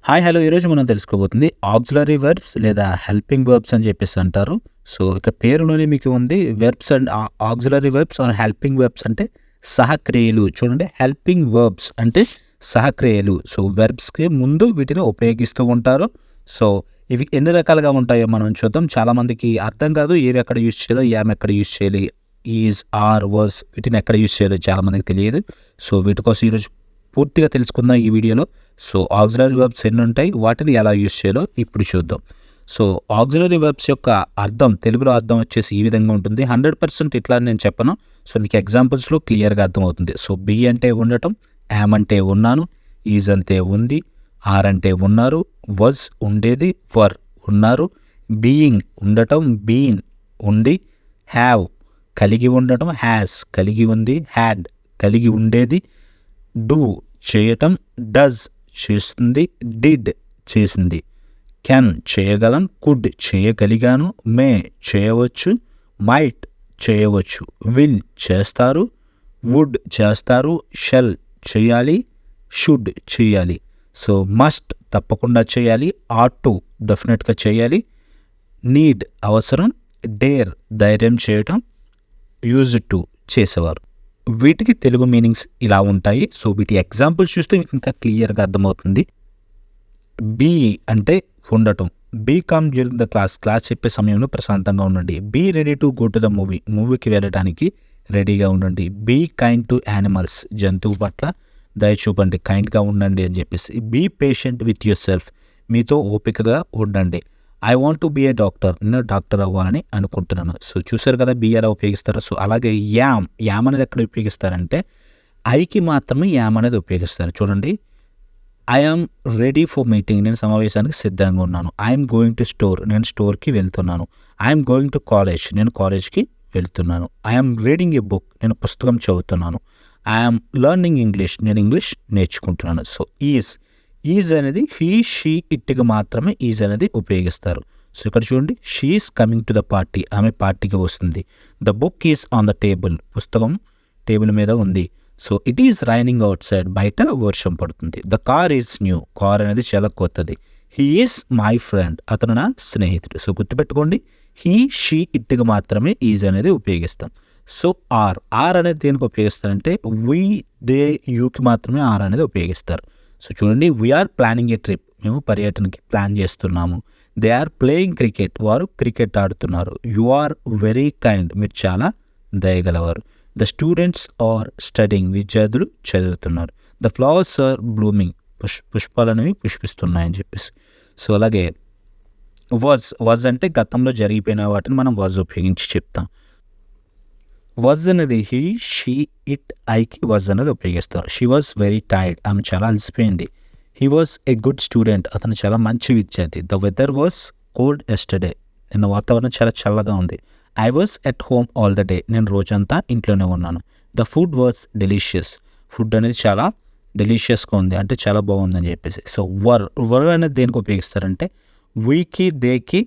Hi hello ఈరోజు మనం తెలుసుకోబోతుంది ఆక్సిలరీ వెర్బ్స్ లేదా హెల్పింగ్ వెర్బ్స్ అని చెప్పేసి అంటారు. సో ఇక పేరులోనే మీకు ఉంది verbs and auxiliary verbs or helping verbs అంటే సహక్రియలు. చూడండి, హెల్పింగ్ వెర్బ్స్ అంటే సహక్రియలు. సో వెర్బ్స్కి ముందు వీటిని ఉపయోగిస్తూ ఉంటారు. సో ఇవి ఎన్ని రకాలుగా ఉంటాయో మనం చూద్దాం. చాలామందికి అర్థం కాదు ఏవి ఎక్కడ యూజ్ చేయాలో, యామ్ ఎక్కడ యూజ్ చేయాలి, ఈజ్, ఆర్, వర్స్ వీటిని ఎక్కడ యూజ్ చేయాలో చాలామందికి తెలియదు. సో వీటి కోసం ఈరోజు పూర్తిగా తెలుసుకుందాం ఈ వీడియోలో. సో ఆక్సిలరీ వెర్బ్స్ ఎన్ని ఉంటాయి, వాటిని ఎలా యూజ్ చేయాలో ఇప్పుడు చూద్దాం. సో ఆక్సిలరీ వెర్బ్స్ యొక్క అర్థం, తెలుగులో అర్థం వచ్చేసి ఈ విధంగా ఉంటుంది. 100% ఇట్లా నేను చెప్పను. సో మీకు ఎగ్జాంపుల్స్లో క్లియర్గా అర్థమవుతుంది. సో బీ అంటే ఉండటం, యామ్ అంటే ఉన్నాను, ఈజ్ అంటే ఉంది, ఆర్ అంటే ఉన్నారు, వజ్ ఉండేది, వర్ ఉన్నారు, బీయింగ్ ఉండటం, బీన్ ఉంది, హ్యావ్ కలిగి ఉండటం, హ్యాస్ కలిగి ఉంది, హ్యాడ్ కలిగి ఉండేది, డూ చేయటం, డజ్ చేస్తుంది, డిడ్ చేసింది, కెన్ చేయగలం, కుడ్ చేయగలిగాను, మే చేయవచ్చు, మైట్ చేయవచ్చు, విల్ చేస్తారు, వుడ్ చేస్తారు, షెల్ చేయాలి, షుడ్ చేయాలి. సో మస్ట్ తప్పకుండా చేయాలి, ఆట్ టు డెఫినెట్గా చేయాలి, నీడ్ అవసరం, డేర్ ధైర్యం చేయటం, యూజ్ టు చేసేవారు. వీటికి తెలుగు మీనింగ్స్ ఇలా ఉంటాయి. సో వీటి ఎగ్జాంపుల్స్ చూస్తే మీకు ఇంకా క్లియర్గా అర్థమవుతుంది. బీ అంటే ఉండటం, be calm during the class చెప్పే సమయంలో ప్రశాంతంగా ఉండండి. Be ready to go to the మూవీకి వెళ్ళడానికి రెడీగా ఉండండి. బీ కైండ్ టు యానిమల్స్, జంతువు పట్ల దయ చూపండి, కైండ్గా ఉండండి అని చెప్పేసి. Be patient with yourself, మీతో ఓపికగా ఉండండి. I want to be a doctor, నేను డాక్టర్ అవ్వాలని అనుకుంటున్నాను. సో చూసారు కదా బీ ఎలా ఉపయోగిస్తారో. సో అలాగే యామ్ అనేది ఎక్కడ ఉపయోగిస్తారంటే ఐకి మాత్రమే యామ్ అనేది ఉపయోగిస్తారు. చూడండి, ఐఆమ్ రెడీ ఫర్ మీటింగ్, నేను సమావేశానికి సిద్ధంగా ఉన్నాను. ఐఎమ్ గోయింగ్ టు స్టోర్, నేను స్టోర్కి వెళ్తున్నాను. ఐఎమ్ గోయింగ్ టు కాలేజ్, నేను కాలేజ్కి వెళ్తున్నాను. ఐఎమ్ రీడింగ్ ఏ బుక్, నేను పుస్తకం చదువుతున్నాను. ఐఎమ్ లెర్నింగ్ ఇంగ్లీష్, నేను ఇంగ్లీష్ నేర్చుకుంటున్నాను. సో ఈజ్ అనేది హీ, షీ, ఇట్కి మాత్రమే ఈజ్ అనేది ఉపయోగిస్తారు. సో ఇక్కడ చూడండి, she is coming to the party, ఆమె పార్టీకి వస్తుంది. The book is on the table, పుస్తకం టేబుల్ మీద ఉంది. So it is raining out side, బయట వర్షం పడుతుంది. The car is new, car అనేది చాలా కొత్తది. హీ ఈజ్ మై ఫ్రెండ్, అతను నా స్నేహితుడు. సో గుర్తుపెట్టుకోండి, హీ, షీ, ఇట్కి మాత్రమే ఈజ్ అనేది ఉపయోగిస్తాం. సో ఆర్ అనేది దేనికి ఉపయోగిస్తారంటే వీ, దే, యూకి మాత్రమే ఆర్ అనేది ఉపయోగిస్తారు. సో చూడండి, వీఆర్ ప్లానింగ్ ఏ ట్రిప్, మేము పర్యటనకి ప్లాన్ చేస్తున్నాము. దే ఆర్ ప్లేయింగ్ క్రికెట్, వారు క్రికెట్ ఆడుతున్నారు. యు ఆర్ వెరీ కైండ్, మీరు చాలా దయగలవారు. ద స్టూడెంట్స్ ఆర్ స్టడింగ్, విద్యార్థులు చదువుతున్నారు. ద ఫ్లవర్స్ ఆర్ బ్లూమింగ్, పుష్పాలు అనేవి పుష్పిస్తున్నాయని చెప్పేసి. సో అలాగే వాజ్ అంటే గతంలో జరిగిపోయిన వాటిని మనం వాజ్ ఉపయోగించి చెప్తాం. వాజ్ అనేది హీ, షీ, ఇట్, ఐకి వాజ్ అనేది ఉపయోగిస్తారు. షీ వాజ్ వెరీ టైర్డ్, ఆమె చాలా అలసిపోయింది. He was a good student, అతను చాలా మంచి విద్యార్థి. The weather was cold yesterday, నిన్న వాతావరణం చాలా చల్లగా ఉంది. I was at home all the day, నేను రోజంతా ఇంట్లోనే ఉన్నాను. The food was delicious, food అనేది చాలా డెలిషియస్గా ఉంది, అంటే చాలా బాగుందని చెప్పేసి. సో వర్ అనేది దేనికి ఉపయోగిస్తారంటే వీకి, దేకి,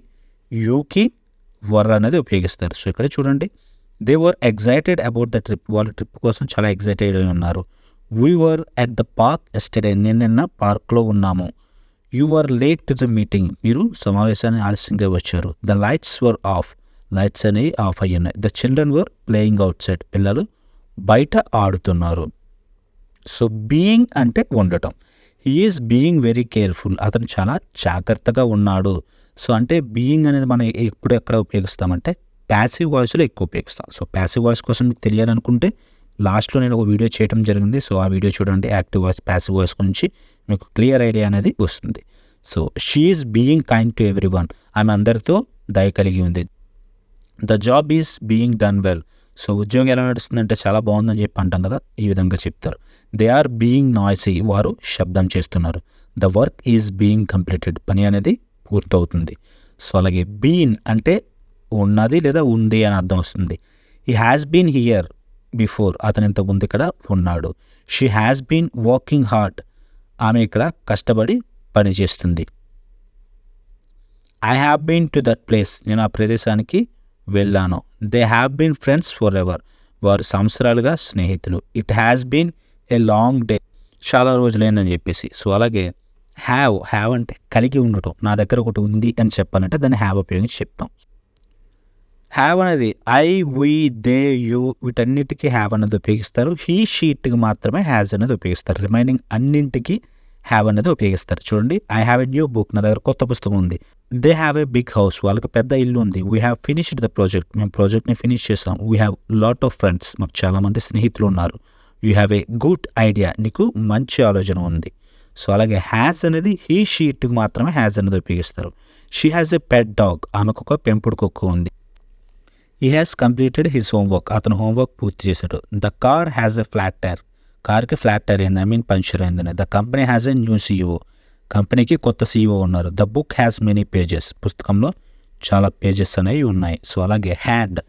యూకి వర్ అనేది ఉపయోగిస్తారు. సో ఇక్కడ చూడండి, they were excited about the trip, వాళ్ళ ట్రిప్ కోసం చాలా ఎగ్జైటెడ్ అయి ఉన్నారు. We were at the park yesterday, నిన్న పార్క్లో ఉన్నాము. You were late to the meeting, మీరు సమావేశాన్ని ఆలస్యంగా వచ్చారు. The lights were of, lights అనేవి ఆఫ్ అయ్యి ఉన్నాయి. The children were playing out side, పిల్లలు బయట ఆడుతున్నారు. సో బీయింగ్ అంటే ఉండటం. He is being very careful, అతను చాలా జాగ్రత్తగా ఉన్నాడు. సో అంటే బీయింగ్ అనేది మనం ఎప్పుడు ఎక్కడ ఉపయోగిస్తామంటే ప్యాసివ్ వాయిస్లో ఎక్కువ ఉపయోగిస్తాం. సో ప్యాసివ్ వాయిస్ కోసం మీకు తెలియాలనుకుంటే లాస్ట్లో నేను ఒక వీడియో చేయడం జరిగింది. సో ఆ వీడియో చూడండి, యాక్టివ్ వాయిస్, ప్యాసివ్ వాయిస్ గురించి మీకు క్లియర్ ఐడియా అనేది వస్తుంది. So she is being kind to every one, ఆమె అందరితో దయ కలిగి ఉంది. The job is being done well, so ఉద్యోగం ఎలా నడుస్తుందంటే చాలా బాగుందని చెప్పి అంటాం కదా, ఈ విధంగా చెప్తారు. దే ఆర్ బీయింగ్ నాయిసీ, వారు శబ్దం చేస్తున్నారు. The work is being completed, పని అనేది పూర్తవుతుంది. సో అలాగే బీన్ అంటే ఉన్నది లేదా ఉంది అని అర్థం వస్తుంది. He has been here before, అతను ఇంతకుముందు ఇక్కడ ఉన్నాడు. She has been working hard, ఆమె ఇక్కడ కష్టపడి పని చేస్తుంది. I have been to that place, నేను ఆ ప్రదేశానికి వెళ్ళాను. They have been friends forever, వారు సంవత్సరాలుగా స్నేహితులు. It has been a long day, చాలా రోజులైందని చెప్పేసి. సో అలాగే హ్యావ్ అంటే కలిగి ఉండటం. నా దగ్గర ఒకటి ఉంది అని చెప్పాలంటే దాన్ని హ్యావ్ ఉపయోగించి చెప్తాం. హ్యావ్ అనేది ఐ, వి, దే, యూ వీటన్నిటికీ హ్యావ్ అనేది ఉపయోగిస్తారు. హీ, షీట్కి మాత్రమే హ్యాజ్ అనేది ఉపయోగిస్తారు. రిమైనింగ్ అన్నింటికి హ్యావ్ అనేది ఉపయోగిస్తారు. చూడండి, I have a new book, నా దగ్గర కొత్త పుస్తకం ఉంది. They have a big house, వాళ్ళకి పెద్ద ఇల్లు ఉంది. We have finished the project, మేము ప్రాజెక్ట్ని ఫినిష్ చేసాం. We have lot of friends, మాకు చాలామంది స్నేహితులు ఉన్నారు. You have a good idea, నీకు మంచి ఆలోచన ఉంది. సో అలాగే హ్యాజ్ అనేది హీ, షీట్కి మాత్రమే హ్యాజ్ అనేది ఉపయోగిస్తారు. She has a pet dog, ఆమెకు ఒక పెంపుడు కుక్క ఉంది. He has completed his homework, అతను హోంవర్క్ పూర్తి చేశాడు. The car has a flat tyre, కార్కి ఫ్లాట్ టైర్ అయింది, పంక్చర్ అయిందని. The company has a new CEO, కంపెనీకి కొత్త సీఈఓ ఉన్నారు. The book has many pages, పుస్తకంలో చాలా పేజెస్ అనేవి ఉన్నాయి. సో అలాగే హ్యాడ్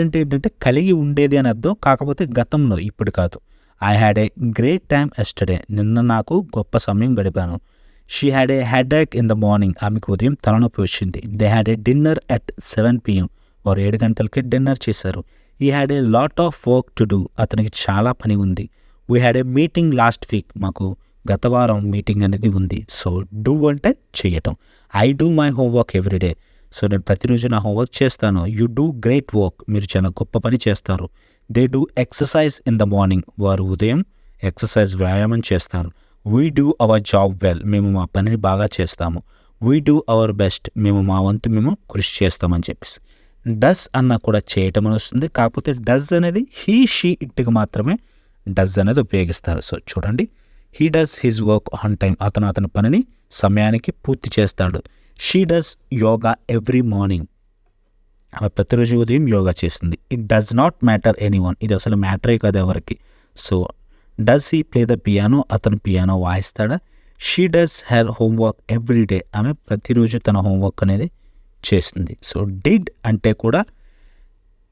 అంటే ఏంటంటే కలిగి ఉండేది అని అర్థం, కాకపోతే గతంలో, ఇప్పుడు కాదు. I had a great time yesterday, నిన్న నాకు గొప్ప సమయం గడిపాను. She had a headache in the morning, ఆమెకు ఉదయం తలనొప్పి వచ్చింది. They had a dinner at 7 PM, వారు 7 గంటలకి డిన్నర్ చేశారు. ఈ had a lot of work to do, అతనికి చాలా పని ఉంది. We had a meeting last week, మాకు గత వారం మీటింగ్ అనేది ఉంది. సో డూ అంటే చేయటం. I do my homework everyday, so నేను ప్రతిరోజు నా హోంవర్క్ చేస్తాను. యూ డూ గ్రేట్ వర్క్, మీరు చాలా గొప్ప పని చేస్తారు. They do exercise in the morning, వారు ఉదయం ఎక్సర్సైజ్ వ్యాయామం చేస్తారు. We do our job well, మేము మా పనిని బాగా చేస్తాము. వీ డూ అవర్ బెస్ట్, మేము మా వంతు మేము కృషి చేస్తామని చెప్పేసి. డస్ అన్న కూడా చేయటం అని వస్తుంది, కాకపోతే డస్ అనేది హీ, షీ, ఇట్కి మాత్రమే డస్ అనేది ఉపయోగిస్తారు. సో చూడండి, he does his work on time, అతని పనిని సమయానికి పూర్తి చేస్తాడు. She does yoga every morning, ఆమె ప్రతిరోజు ఉదయం యోగా చేస్తుంది. It does not matter anyone, ఇది అసలు మ్యాటరే కాదు ఎవరికి. So does he play the piano, అతను పియానో వాయిస్తాడా. She does her homework every day, ఆమె ప్రతిరోజు తన హోంవర్క్ అనేది చేస్తుంది. సో డిడ్ అంటే కూడా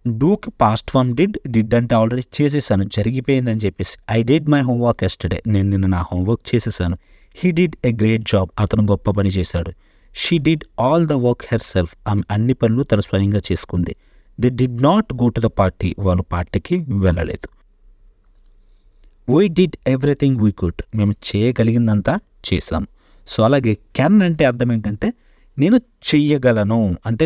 డూకి పాస్ట్ ఫామ్ డిడ్ అంటే ఆల్రెడీ చేసేసాను, జరిగిపోయిందని చెప్పేసి. I did my homework yesterday, నేను నిన్న నా హోంవర్క్ చేసేసాను. He did a great job, అతను గొప్ప పని చేశాడు. She did all the work herself, ఆమె అన్ని పనులు తన స్వయంగా చేసుకుంది. They did not go to the party, వాళ్ళు పార్టీకి వెళ్ళలేదు. We did everything we could, మేము చేయగలిగిందంతా చేసాం. సో అలాగే కెన్ అంటే అర్థం ఏంటంటే నేను చెయ్యగలను, అంటే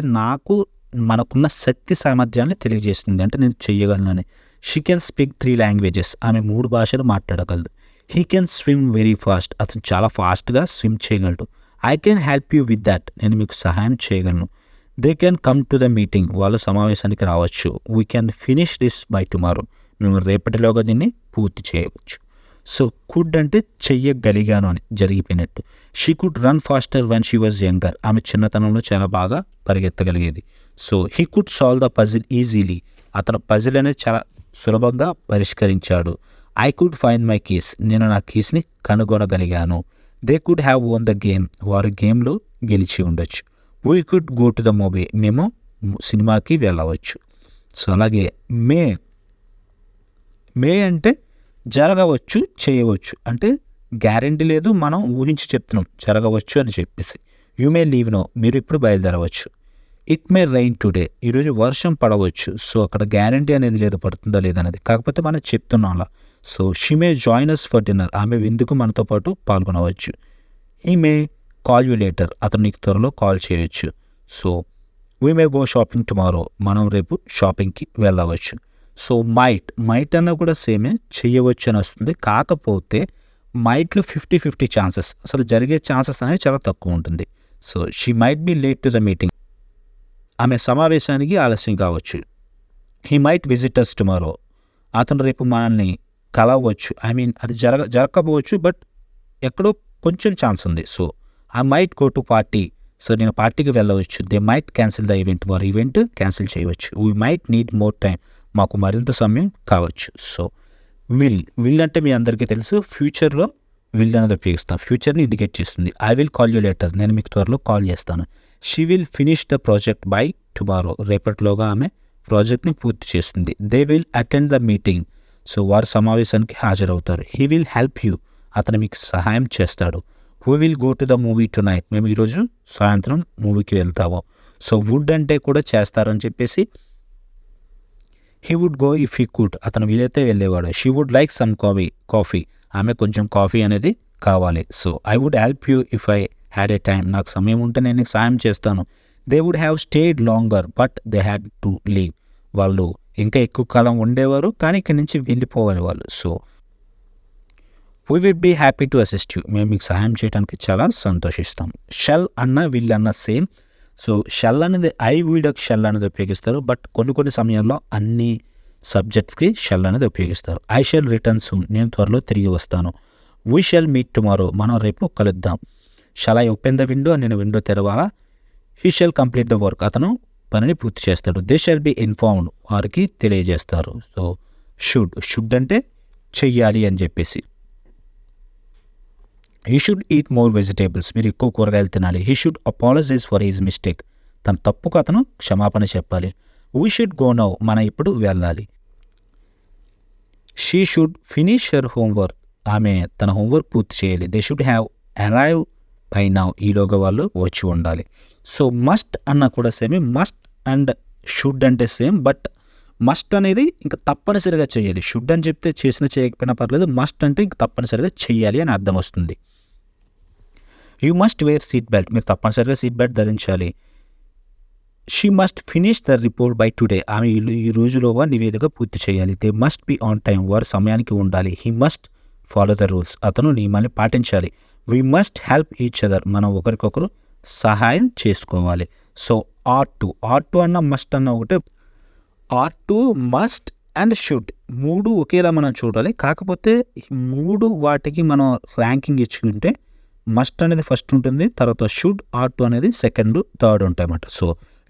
మనకున్న శక్తి సామర్థ్యాన్ని తెలియజేస్తుంది, అంటే నేను చెయ్యగలను. షీ కెన్ స్పీక్ 3 లాంగ్వేజెస్, ఆమె 3 భాషలు మాట్లాడగలదు. He can swim very fast, అతను చాలా ఫాస్ట్గా స్విమ్ చేయగలడు. I can help you with that, నేను మీకు సహాయం చేయగలను. They can come to the meeting, వాళ్ళు సమావేశానికి రావచ్చు. We can finish this by tomorrow, మేము రేపటిలోగా దీన్ని పూర్తి చేయవచ్చు. సో కుడ్ అంటే చెయ్యగలిగాను అని, జరిగిపోయినట్టు. She could run faster when she was younger, ఆమె చిన్నతనంలో చాలా బాగా పరిగెత్తగలిగేది. So he could solve the puzzle easily, అతను పజిల్ అనేది చాలా సులభంగా పరిష్కరించాడు. I could find my keys, నేను నా కీస్ని కనుగొనగలిగాను. They could have won the game, వారు గేమ్లో గెలిచి ఉండొచ్చు. We could go to the movie, మేము సినిమాకి వెళ్ళవచ్చు. సో అలాగే మే అంటే జరగవచ్చు, చేయవచ్చు, అంటే గ్యారెంటీ లేదు, మనం ఊహించి చెప్తున్నాం జరగవచ్చు అని చెప్పేసి. యూ మే లీవ్ నో, మీరు ఇప్పుడు బయలుదేరవచ్చు. ఇట్ మే రైన్ టుడే, ఈరోజు వర్షం పడవచ్చు. సో అక్కడ గ్యారెంటీ అనేది లేదు పడుతుందా లేదనేది, కాకపోతే మనం చెప్తున్నాం అలా. So she may join us for dinner, ఆమె విందుకు మనతో పాటు పాల్గొనవచ్చు. He may call you later, అతను నీకు త్వరలో కాల్ చేయొచ్చు. So we may go shopping tomorrow, మనం రేపు షాపింగ్కి వెళ్ళవచ్చు. సో మైట్ అన్న కూడా సేమే, చెయ్యవచ్చు అని వస్తుంది, కాకపోతే మైట్లో 50-50 ఛాన్సెస్, అసలు జరిగే ఛాన్సెస్ అనేది చాలా తక్కువ ఉంటుంది. So she might be late to the meeting, ఆమె సమావేశానికి ఆలస్యం కావచ్చు. He might visit us tomorrow, అతను రేపు మనల్ని కలవచ్చు. అది జరగకపోవచ్చు, బట్ ఎక్కడో కొంచెం ఛాన్స్ ఉంది. So I might go to party, so నేను పార్టీకి వెళ్ళవచ్చు. They might cancel the event, వారు ఈవెంట్ క్యాన్సిల్ చేయవచ్చు. We might need more time, మాకు మరింత సమయం కావచ్చు. సో విల్ అంటే మీ అందరికీ తెలుసు, ఫ్యూచర్లో విల్ అనేది ఉపయోగిస్తాం, ఫ్యూచర్ని ఇండికేట్ చేస్తుంది. I will call you later, నేను మీకు త్వరలో కాల్ చేస్తాను. She will finish the project by tomorrow, రేపటిలోగా ఆమె ప్రాజెక్ట్ని పూర్తి చేస్తుంది. They will attend the meeting, so వారు సమావేశానికి హాజరవుతారు. హీ విల్ హెల్ప్ యూ, అతను మీకు సహాయం చేస్తాడు. Who will go to the movie to night, మేము ఈరోజు సాయంత్రం మూవీకి వెళ్తాము. సో వుడ్ అంటే కూడా చేస్తారని చెప్పేసి he would go if he could, అతను వీలైతే వెళ్ళేవాడు. She would like some coffee, ఆమె కొంచెం కాఫీ అనేది కావాలి. So I would help you if I had a time. నాకు సమయం ఉంటే నేను నీకు సాయం చేస్తాను. They would have stayed longer but they had to leave. వాళ్ళు ఇంకా ఎక్కువ కాలం ఉండేవారు కానీ ఇక్కడి నుంచి వెళ్ళిపోవాలి వాళ్ళు. So we will be happy to assist you. మేము మీకు సహాయం చేయడానికి చాలా సంతోషిస్తాం. షెల్ అన్న వీళ్ళన్న సేమ్. సో షెల్ అనేది ఐ వీడక్ షెల్ అనేది ఉపయోగిస్తారు. బట్ కొన్ని సమయాల్లో అన్ని సబ్జెక్ట్స్కి షెల్ అనేది ఉపయోగిస్తారు. I shall return soon. నేను త్వరలో తిరిగి వస్తాను. We shall meet tomorrow. మనం రేపు కలుద్దాం. Shall I open the window. నేను విండో తెరవాలా. He shall complete the work. అతను పనిని పూర్తి చేస్తాడు. They shall be informed. వారికి తెలియజేస్తారు. సో షుడ్ అంటే చెయ్యాలి అని చెప్పేసి. He should eat more vegetables. మీరు ఎక్కువ కూరగాయలు తినాలి. He should apologise for his mistake. తన తప్పుకు అతను క్షమాపణ చెప్పాలి. We should go now. మనం ఇప్పుడు వెళ్ళాలి. She should finish her homework. ఆమె తన హోంవర్క్ పూర్తి చేయాలి. They should have arrive by now. ఈలోగా వాళ్ళు వచ్చి ఉండాలి. సో మస్ట్ అన్న కూడా సేమ్. మస్ట్ అండ్ షుడ్ అంటే సేమ్. బట్ మస్ట్ అనేది ఇంకా తప్పనిసరిగా చేయాలి. షుడ్ అని చెప్తే చేసినా చేయకపోయినా పర్లేదు. మస్ట్ అంటే ఇంక తప్పనిసరిగా చెయ్యాలి అని అర్థం వస్తుంది. You must wear seat belt. మీరు తప్పనిసరిగా సీట్ బెల్ట్ ధరించాలి. She must finish the report by today. ఆమె ఈ రోజులోగా నివేదిక పూర్తి చేయాలి. They must be on time. వారు సమయానికి ఉండాలి. He must follow the rules. అతను నియమాన్ని పాటించాలి. We must help each other. మనం ఒకరికొకరు సహాయం చేసుకోవాలి. సో ఆట్ టు అన్న మస్ట్ అన్న ఒకటే. Ought to, must and should మూడు ఒకేలా మనం చూడాలి. కాకపోతే మూడు వాటికి మనం ర్యాంకింగ్ ఇచ్చుకుంటే మస్ట్ అనేది ఫస్ట్ ఉంటుంది. తర్వాత షుడ్, ఆట్ టు అనేది సెకండ్, థర్డ్ ఉంటాయన్నమాట. So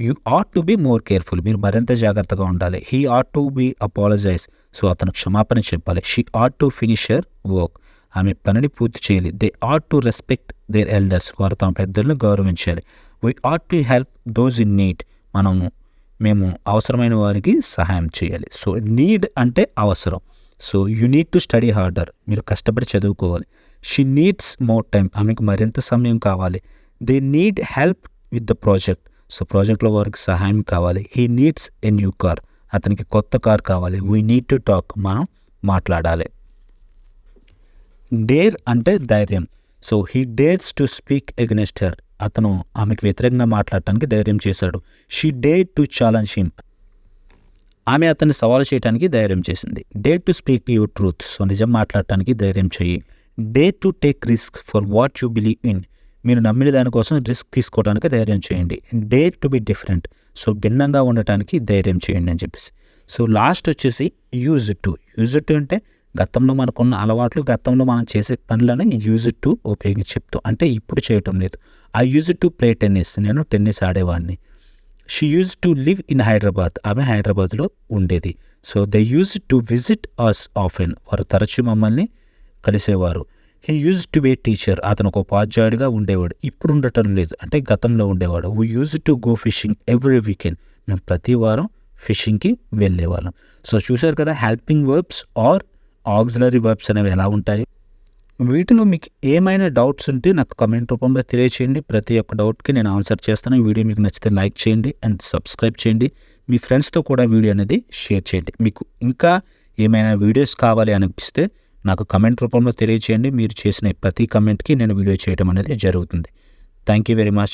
you ought to be more careful. మీరు మరింత జాగ్రత్తగా ఉండాలి. He ought to be apologize. So అతను క్షమాపణ చెప్పాలి. She ought to finish her work. ఆమె పనిని పూర్తి చేయాలి. They ought to respect their elders. వారు తమ పెద్దలను గౌరవించాలి. We ought to help those in need. మేము అవసరమైన వారికి సహాయం చేయాలి. సో నీడ్ అంటే అవసరం. So you need to study harder. మీరు కష్టపడి చదువుకోవాలి. She needs more time. ఆమెకు మరింత సమయం కావాలి. They need help with the project. So ప్రాజెక్ట్లో వారికి సహాయం కావాలి. He needs a new car. అతనికి కొత్త కార్ కావాలి. We need to talk. మనం మాట్లాడాలి. డేర్ అంటే ధైర్యం. So he dares to speak against her. అతను ఆమెకు వ్యతిరేకంగా మాట్లాడటానికి ధైర్యం చేశాడు. She dare to challenge him. ఆమె అతన్ని సవాలు చేయడానికి ధైర్యం చేసింది. Dare to speak your truth. So నిజం మాట్లాడటానికి ధైర్యం చేయి. Dare to take risk for what you believe in. మీరు నమ్మిన దానికోసం రిస్క్ తీసుకోవడానికి ధైర్యం చేయండి. Dare to be different. So భిన్నంగా ఉండటానికి ధైర్యం చేయండి అని చెప్పేసి. సో లాస్ట్ వచ్చేసి యూజ్ టు అంటే గతంలో మనకున్న అలవాట్లు, గతంలో మనం చేసే పనులను యూజ్ టు ఉపయోగించి చెప్తూ, అంటే ఇప్పుడు చేయటం లేదు. I use to play tennis. నేను టెన్నిస్ ఆడేవాడిని. She use to live in Hyderabad. ఆమె హైదరాబాద్లో ఉండేది. So they use to visit us often. వారు తరచూ మమ్మల్ని కలిసేవారు. He use to be teacher. అతను ఒక ఉపాధ్యాయుడిగా ఉండేవాడు. ఇప్పుడు ఉండటం లేదు, అంటే గతంలో ఉండేవాడు. We use to go fishing every weekend. మేము ప్రతి వారం ఫిషింగ్కి వెళ్ళేవాళ్ళం. సో చూశారు కదా helping verbs or auxiliary verbs అనేవి ఎలా ఉంటాయి. వీటిలో మీకు ఏమైనా డౌట్స్ ఉంటే నాకు కమెంట్ రూపంలో తెలియచేయండి. ప్రతి ఒక్క డౌట్కి నేను ఆన్సర్ చేస్తాను. ఈ వీడియో మీకు నచ్చితే లైక్ చేయండి అండ్ సబ్స్క్రైబ్ చేయండి. మీ ఫ్రెండ్స్తో కూడా వీడియో అనేది షేర్ చేయండి. మీకు ఇంకా ఏమైనా వీడియోస్ కావాలి అనిపిస్తే నాకు కమెంట్ రూపంలో తెలియచేయండి. మీరు చేసిన ప్రతి కమెంట్కి నేను వీడియో చేయడం అనేది జరుగుతుంది. Thank you very much.